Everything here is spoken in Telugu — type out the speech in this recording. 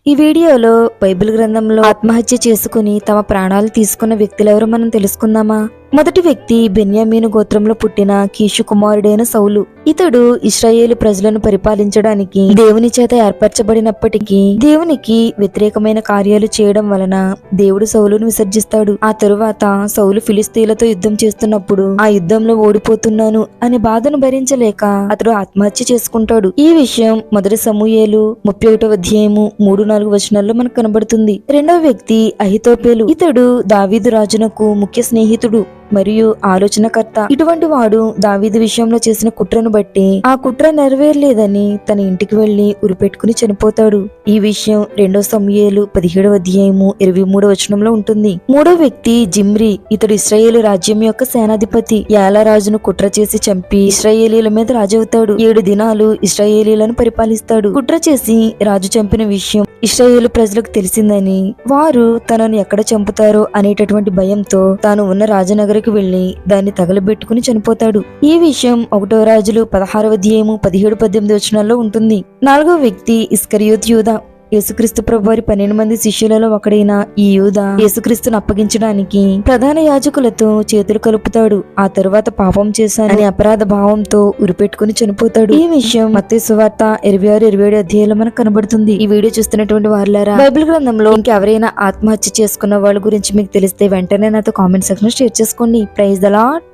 ఈ వీడియోలో బైబిల్ గ్రంథంలో ఆత్మహత్య చేసుకుని తమ ప్రాణాలు తీసుకున్న వ్యక్తులెవరో మనం తెలుసుకుందామా. మొదటి వ్యక్తి బెన్యామీను గోత్రంలో పుట్టిన కీషు కుమారుడైన సౌలు. ఇతడు ఇశ్రాయేలు ప్రజలను పరిపాలించడానికి దేవుని చేత ఏర్పరచబడినప్పటికీ దేవునికి వ్యతిరేకమైన కార్యాలు చేయడం వలన దేవుడు సౌలును విసర్జిస్తాడు. ఆ తరువాత సౌలు ఫిలిస్తీన్లతో యుద్ధం చేస్తున్నప్పుడు ఆ యుద్ధంలో ఓడిపోతున్నాను అనే బాధను భరించలేక అతడు ఆత్మహత్య చేసుకుంటాడు. ఈ విషయం మొదటి సమూయేలు 31వ అధ్యాయము 3-4 వచనాల్లో మనకు కనబడుతుంది. రెండవ వ్యక్తి అహితోపేలు. ఇతడు దావీదు రాజునకు ముఖ్య స్నేహితుడు మరియు ఆలోచనకర్త. ఇటువంటి వాడు దావీదు విషయంలో చేసిన కుట్రను బట్టి ఆ కుట్ర నెరవేరలేదని తన ఇంటికి వెళ్లి ఉరిపెట్టుకుని చనిపోతాడు. ఈ విషయం 2 సమూయేలు 17వ అధ్యాయము 23వ వచనంలో ఉంటుంది. మూడో వ్యక్తి జిమ్రీ. ఇతడు ఇశ్రాయేలు రాజ్యం యొక్క సేనాధిపతి. యాలా రాజును కుట్ర చేసి చంపి ఇశ్రాయేలీల మీద రాజవుతాడు. 7 దినాలు ఇశ్రాయేలీలను పరిపాలిస్తాడు. కుట్ర చేసి రాజు చంపిన విషయం ఇశ్రాయేలు ప్రజలకు తెలిసిందని వారు తనను ఎక్కడ చంపుతారో అనేటటువంటి భయంతో తాను ఉన్న రాజనగరికి వెళ్లి దాన్ని తగలబెట్టుకుని చనిపోతాడు. ఈ విషయం 1వ రాజులు 16వ అధ్యాయము 17-18 వచనాల్లో ఉంటుంది. నాలుగో వ్యక్తి ఇస్కరియోతు యూదా. యేసుక్రీస్తు ప్రభువారి 12 మంది శిష్యులలో ఒకడైన ఈ యూదా యేసుక్రీస్తును అప్పగించడానికి ప్రధాన యాజకులతో చేతులు కలుపుతాడు. ఆ తరువాత పాపం చేశానని అపరాధ భావంతో ఉరిపెట్టుకుని చనిపోతాడు. ఈ విషయం మత్తయి సువార్త 26-27 అధ్యాయంలో మనకు కనబడుతుంది. ఈ వీడియో చూస్తున్నటువంటి వారులారా, బైబిల్ గ్రంథంలో ఇంకెవరైనా ఆత్మహత్య చేసుకున్న వాళ్ళ గురించి మీకు తెలిస్తే వెంటనే నాతో కామెంట్ సెక్షన్ షేర్ చేసుకోండి. Praise the lord.